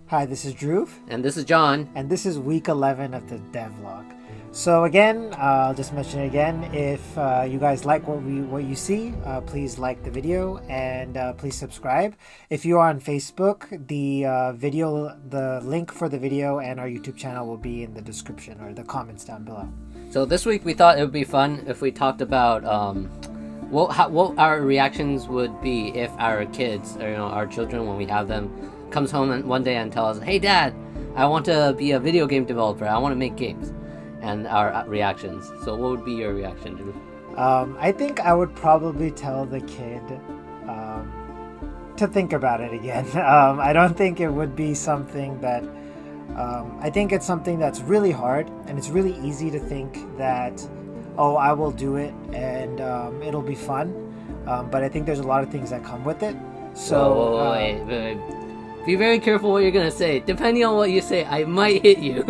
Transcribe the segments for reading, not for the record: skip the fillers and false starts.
Hi, this is Drew, And this is John. and this is week 11 of the devlog. So again, I'll just mention it again. If you guys like what you see, please like the video and please subscribe. If you are on Facebook, the link for the video and our YouTube channel will be in the description or the comments down below. So this week we thought it would be fun if we talked about what our reactions would be if our kids, or our children when we have them, comes home one day and tells us, "Hey Dad, I want to be a video game developer. I want to make games." And our reactions. So what would be your reaction, Drew? I think I would probably tell the kid to think about it again. I don't think it would be something that I think it's something that's really hard, and it's really easy to think that, oh, I will do it and it'll be fun. But I think there's a lot of things that come with it. So wait. Be very careful what you're gonna say. Depending on what you say, I might hit you.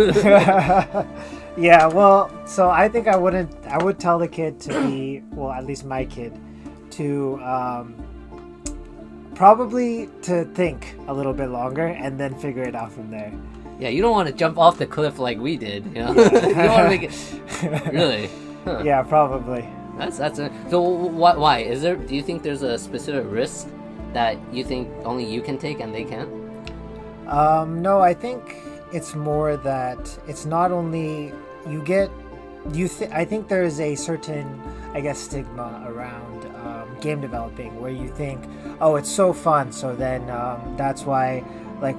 Yeah, well, so I think I would tell the kid to be, well, at least my kid, to probably to think a little bit longer and then figure it out from there. Yeah, you don't want to jump off the cliff like we did, you know? You don't want to make it... Really? Huh. Yeah, probably. So why? Do you think there's a specific risk that you think only you can take and they can't? No, I think it's more that it's not only I think there is a certain, I guess, stigma around game developing where you think, oh, it's so fun, so then that's why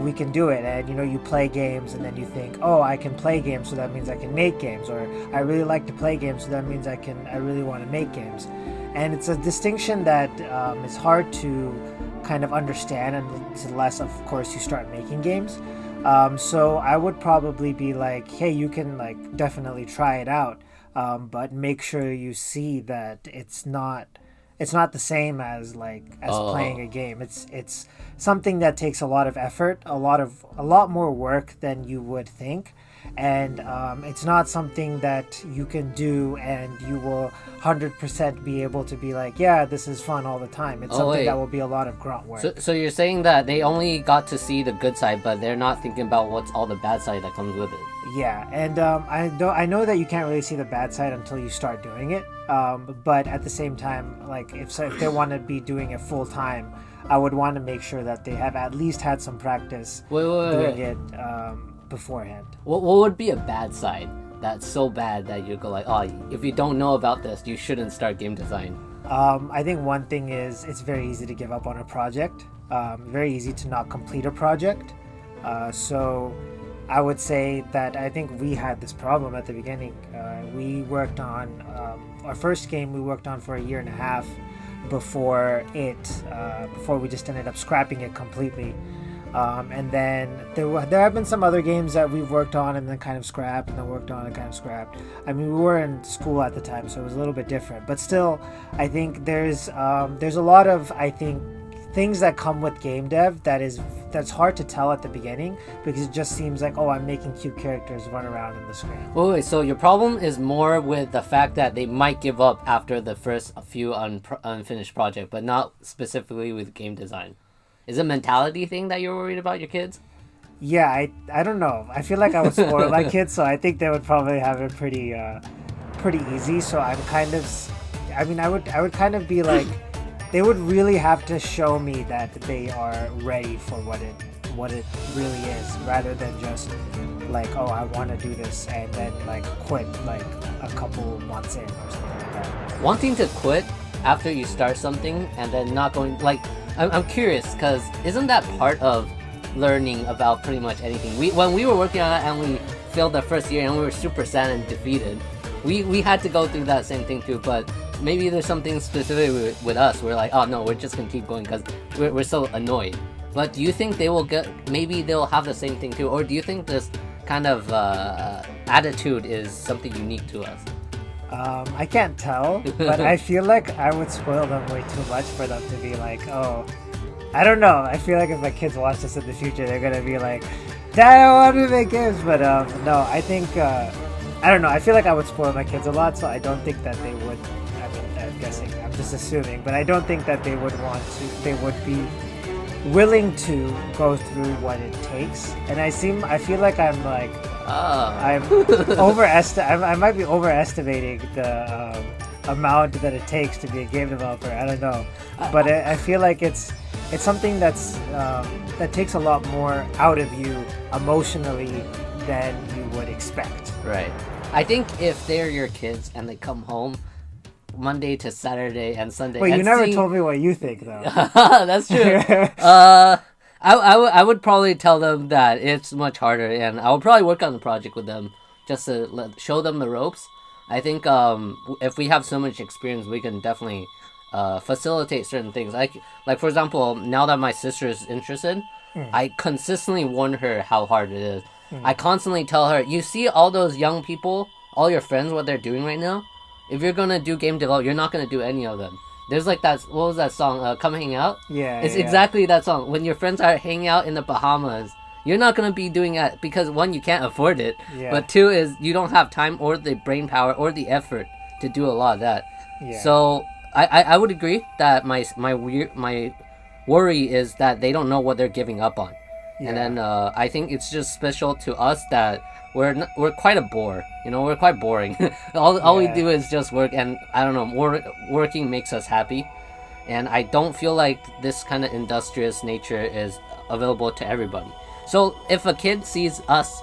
we can do it. And you play games and then you think, oh, I can play games, so that means I can make games, or I really like to play games, so that means I really want to make games. And it's a distinction that is hard to kind of understand unless, of course, you start making games. So I would probably be like, hey, you can definitely try it out, but make sure you see that it's not the same as playing a game. It's something that takes a lot of effort, a lot more work than you would think. And it's not something that you can do and you will 100% be able to be like, yeah, this is fun all the time. It's something that will be a lot of grunt work. So you're saying that they only got to see the good side, but they're not thinking about what's all the bad side that comes with it. Yeah, and I know that you can't really see the bad side until you start doing it. But at the same time, if they want to be doing it full time, I would want to make sure that they have at least had some practice doing it beforehand. What would be a bad side that's so bad that you go like, oh, if you don't know about this, you shouldn't start game design? I think one thing is it's very easy to give up on a project. Very easy to not complete a project. So I would say that I think we had this problem at the beginning. We worked on our first game. We worked on for a year and a half before we just ended up scrapping it completely. And then there have been some other games that we've worked on and then kind of scrapped, and then worked on and kind of scrapped. I mean, we were in school at the time, so it was a little bit different. But still, I think there's a lot of, I think, things that come with game dev that's hard to tell at the beginning, because it just seems like, oh, I'm making cute characters run around in the screen. Wait, so your problem is more with the fact that they might give up after the first few unfinished project, but not specifically with game design. Is it a mentality thing that you're worried about your kids? Yeah, I don't know. I feel like I would spoil my kids, so I think they would probably have it pretty easy. So I would kind of be like, they would really have to show me that they are ready for what it really is, rather than just oh, I want to do this and then quit a couple months in or something like that. Wanting to quit after you start something and then not going I'm curious, because isn't that part of learning about pretty much anything? When we were working on it and we failed the first year and we were super sad and defeated, we had to go through that same thing too. But maybe there's something specific with us. We're like, oh no, we're just gonna keep going because we're so annoyed. But do you think maybe they'll have the same thing too? Or do you think this kind of attitude is something unique to us? I can't tell, but I feel like I would spoil them way too much for them to be like, oh, I don't know. I feel like if my kids watch this in the future, they're going to be like, Dad, I want to make games. But no, I think, I don't know. I feel like I would spoil my kids a lot, so I don't think that they would, I'm guessing, I'm just assuming, but I don't think that they would be willing to go through what it takes, and I feel like I'm like I'm I might be overestimating the amount that it takes to be a game developer. I don't know, but I feel like it's something that takes a lot more out of you emotionally than you would expect. Right. I think if they're your kids and they come home Monday to Saturday and Sunday. Wait, you never told me what you think, though. That's true. I would probably tell them that it's much harder, and I would probably work on the project with them just to show them the ropes. I think if we have so much experience, we can definitely facilitate certain things. Like for example, now that my sister is interested, I consistently warn her how hard it is. I constantly tell her, you see all those young people, all your friends, what they're doing right now? If you're gonna do game development, you're not gonna do any of them. There's like that, what was that song, Come Hang Out? Yeah. It's exactly that song. When your friends are hanging out in the Bahamas, you're not gonna be doing that because one, you can't afford it, but two is you don't have time or the brain power or the effort to do a lot of that. Yeah. So I would agree that my worry is that they don't know what they're giving up on. Yeah. And then I think it's just special to us that we're quite a bore. We're quite boring. all we do is just work, and I don't know, working makes us happy. And I don't feel like this kind of industrious nature is available to everybody. So if a kid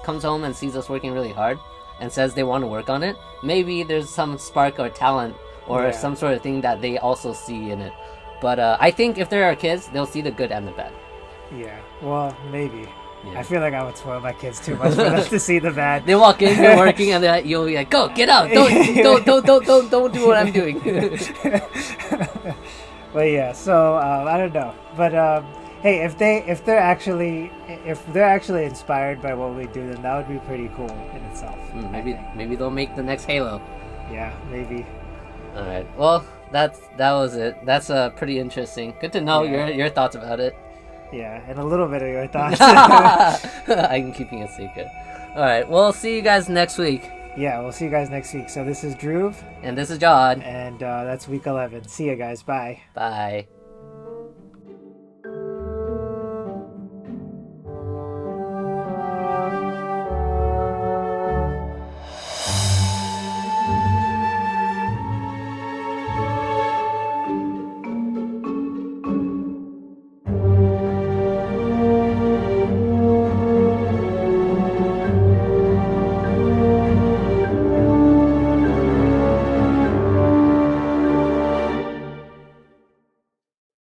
comes home and sees us working really hard and says they want to work on it, maybe there's some spark or talent or some sort of thing that they also see in it. But I think if there are kids, they'll see the good and the bad. Yeah, well, maybe. Yeah. I feel like I would spoil my kids too much for them to see the bad. They walk in, you're working, and you'll be like, "Go, get out! Don't do what I'm doing." But yeah, so I don't know. But hey, if they're actually inspired by what we do, then that would be pretty cool in itself. Maybe they'll make the next Halo. Yeah, maybe. All right. Well, that was it. That's pretty interesting. Good to know your thoughts about it. Yeah, and a little bit of your thoughts. I'm keeping a secret. All right, we'll see you guys next week. Yeah, we'll see you guys next week. So this is Drew. And this is John. And that's week 11. See you guys. Bye. Bye.